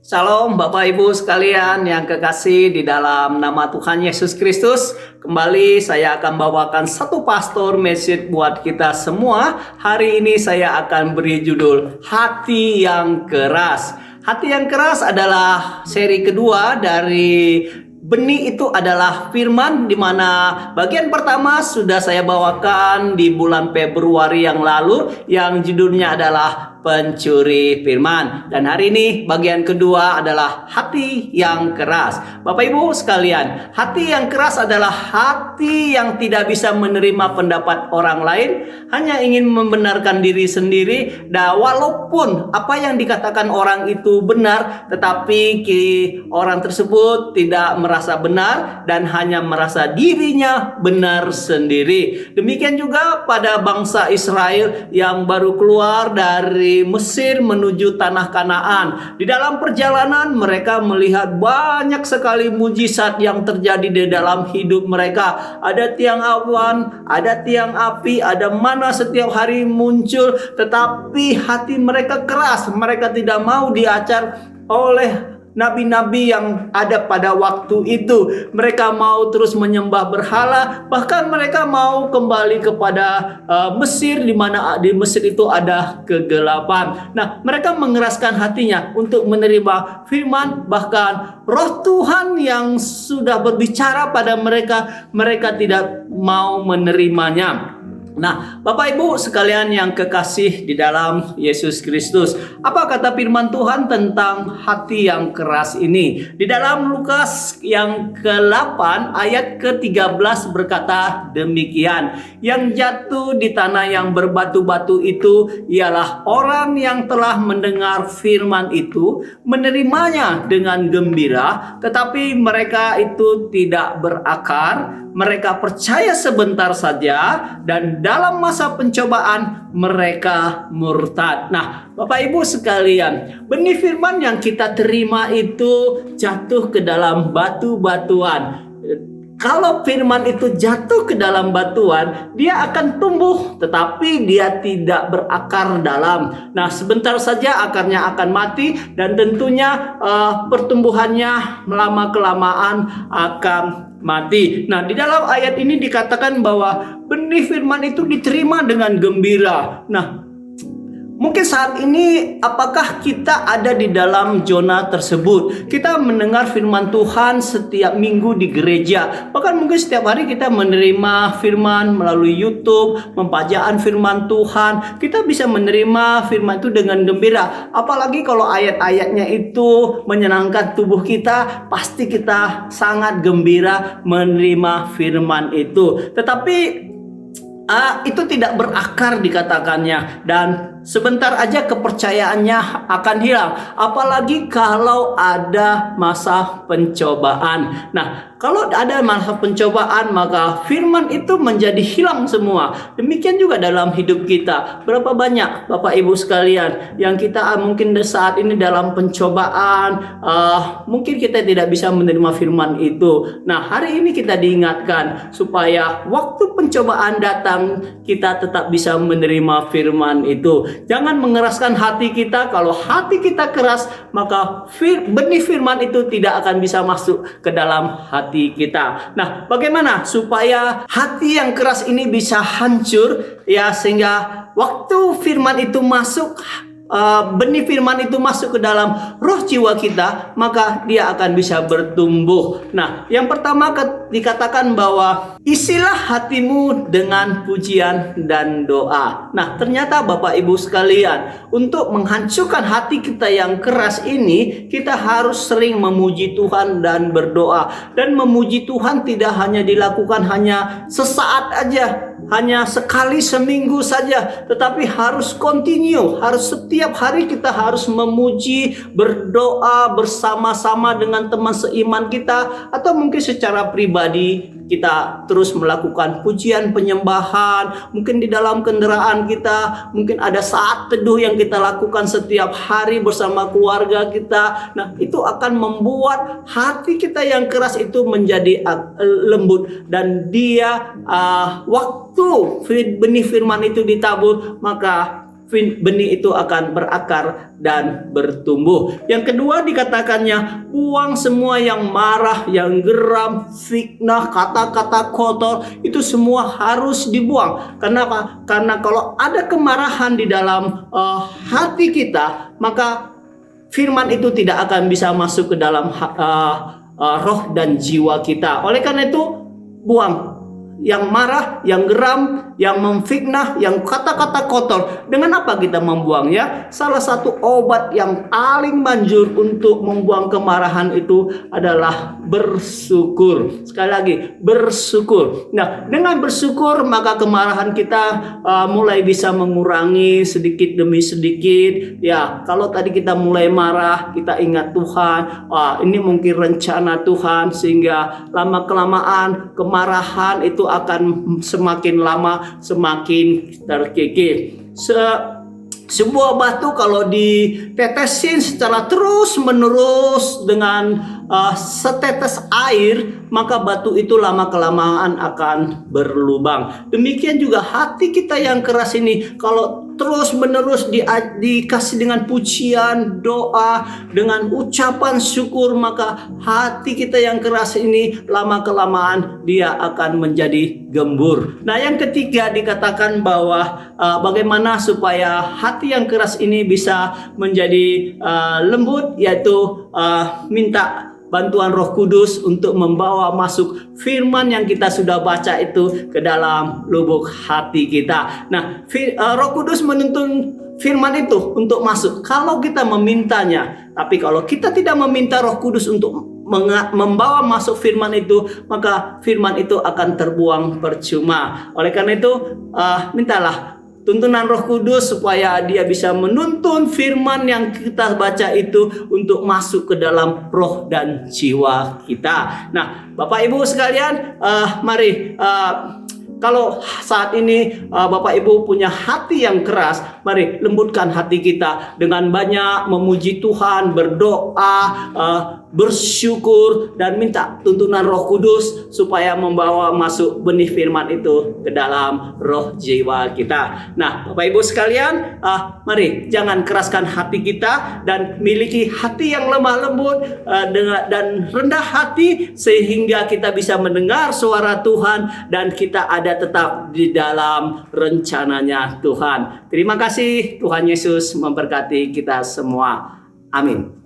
Shalom Bapak Ibu sekalian yang kekasih di dalam nama Tuhan Yesus Kristus. Kembali saya akan bawakan satu pastor message buat kita semua. Hari ini saya akan beri judul Hati yang Keras. Hati yang keras adalah seri kedua dari Benih itu adalah firman, di mana bagian pertama sudah saya bawakan di bulan Februari yang lalu yang judulnya adalah Pencuri Firman. Dan hari ini bagian kedua adalah hati yang keras. Bapak Ibu sekalian, hati yang keras adalah hati yang tidak bisa menerima pendapat orang lain, hanya ingin membenarkan diri sendiri. Dan walaupun apa yang dikatakan orang itu benar, tetapi orang tersebut tidak merasa benar dan hanya merasa dirinya benar sendiri. Demikian juga pada bangsa Israel yang baru keluar dari Mesir menuju tanah Kanaan. Di dalam perjalanan mereka melihat banyak sekali mujizat yang terjadi di dalam hidup mereka. Ada tiang awan, ada tiang api, ada mana setiap hari muncul, tetapi hati mereka keras. Mereka tidak mau diajar oleh nabi-nabi yang ada pada waktu itu. Mereka mau terus menyembah berhala, bahkan mereka mau kembali kepada Mesir, di mana di Mesir itu ada kegelapan. Nah, mereka mengeraskan hatinya untuk menerima firman, bahkan Roh Tuhan yang sudah berbicara pada mereka, mereka tidak mau menerimanya. Nah, Bapak Ibu sekalian yang kekasih di dalam Yesus Kristus, apa kata firman Tuhan tentang hati yang keras ini? Di dalam Lukas yang ke-8 ayat ke-13 berkata demikian, yang jatuh di tanah yang berbatu-batu itu ialah orang yang telah mendengar firman itu, menerimanya dengan gembira, tetapi mereka itu tidak berakar. Mereka percaya sebentar saja, dan dalam masa pencobaan mereka murtad. Nah, Bapak Ibu sekalian, benih firman yang kita terima itu jatuh ke dalam batu-batuan. Kalau firman itu jatuh ke dalam batuan, dia akan tumbuh, tetapi dia tidak berakar dalam. Nah, sebentar saja akarnya akan mati, dan tentunya pertumbuhannya lama-kelamaan akan mati. Nah, di dalam ayat ini dikatakan bahwa benih firman itu diterima dengan gembira. Nah, mungkin saat ini apakah kita ada di dalam zona tersebut? Kita mendengar firman Tuhan setiap minggu di gereja. Bahkan mungkin setiap hari kita menerima firman melalui YouTube, pembacaan firman Tuhan. Kita bisa menerima firman itu dengan gembira. Apalagi kalau ayat-ayatnya itu menyenangkan tubuh kita, pasti kita sangat gembira menerima firman itu. Tetapi itu tidak berakar dikatakannya, dan sebentar aja kepercayaannya akan hilang, apalagi kalau ada masa pencobaan. Nah, kalau ada masa pencobaan, maka firman itu menjadi hilang semua. Demikian juga dalam hidup kita. Berapa banyak Bapak Ibu sekalian yang kita mungkin saat ini dalam pencobaan, mungkin kita tidak bisa menerima firman itu. Nah, hari ini kita diingatkan supaya waktu pencobaan datang, kita tetap bisa menerima firman itu. Jangan mengeraskan hati kita. Kalau hati kita keras, maka benih firman itu tidak akan bisa masuk ke dalam hati kita. Nah, bagaimana supaya hati yang keras ini bisa hancur, ya, sehingga waktu firman itu masuk, benih firman itu masuk ke dalam roh jiwa kita, maka dia akan bisa bertumbuh. Nah, yang pertama dikatakan bahwa isilah hatimu dengan pujian dan doa. Nah, ternyata Bapak Ibu sekalian, untuk menghancurkan hati kita yang keras ini, kita harus sering memuji Tuhan dan berdoa. Dan memuji Tuhan tidak hanya dilakukan hanya sesaat aja, hanya sekali seminggu saja, tetapi harus continue, harus setiap hari kita harus memuji, berdoa bersama-sama dengan teman seiman kita, atau mungkin secara pribadi kita terus melakukan pujian penyembahan, mungkin di dalam kendaraan kita, mungkin ada saat teduh yang kita lakukan setiap hari bersama keluarga kita. Nah, itu akan membuat hati kita yang keras itu menjadi lembut, dan dia waktu benih firman itu ditabur, maka benih itu akan berakar dan bertumbuh. Yang kedua dikatakannya, buang semua yang marah, yang geram, fitnah, kata-kata kotor, itu semua harus dibuang. Kenapa? Karena kalau ada kemarahan di dalam hati kita, maka firman itu tidak akan bisa masuk ke dalam roh dan jiwa kita. Oleh karena itu, buang yang marah, yang geram, yang memfitnah, yang kata-kata kotor. Dengan apa kita membuangnya? Salah satu obat yang paling manjur untuk membuang kemarahan itu adalah bersyukur. Sekali lagi, bersyukur. Nah, dengan bersyukur maka kemarahan kita mulai bisa mengurangi sedikit demi sedikit. Ya, kalau tadi kita mulai marah, kita ingat Tuhan. Ini mungkin rencana Tuhan, sehingga lama-kelamaan kemarahan itu akan semakin lama semakin terkikis. Sebuah batu kalau ditetesin secara terus menerus dengan setetes air, maka batu itu lama kelamaan akan berlubang. Demikian juga hati kita yang keras ini, kalau terus menerus dikasih dengan pujian, doa, dengan ucapan syukur, maka hati kita yang keras ini lama kelamaan dia akan menjadi gembur. Nah, yang ketiga dikatakan bahwa bagaimana supaya hati yang keras ini bisa menjadi lembut, yaitu minta bantuan Roh Kudus untuk membawa masuk firman yang kita sudah baca itu ke dalam lubuk hati kita. Nah, Roh Kudus menuntun firman itu untuk masuk kalau kita memintanya. Tapi kalau kita tidak meminta Roh Kudus untuk membawa masuk firman itu, maka firman itu akan terbuang percuma. Oleh karena itu, mintalah tuntunan Roh Kudus supaya dia bisa menuntun firman yang kita baca itu untuk masuk ke dalam roh dan jiwa kita. Nah, Bapak Ibu sekalian, mari kalau saat ini Bapak Ibu punya hati yang keras, mari lembutkan hati kita dengan banyak memuji Tuhan, berdoa, bersyukur, dan minta tuntunan Roh Kudus supaya membawa masuk benih firman itu ke dalam roh jiwa kita. Nah, Bapak Ibu sekalian, mari jangan keraskan hati kita dan miliki hati yang lemah lembut dan rendah hati, sehingga kita bisa mendengar suara Tuhan dan kita ada tetap di dalam rencananya Tuhan. Terima kasih, Tuhan Yesus memberkati kita semua. Amin.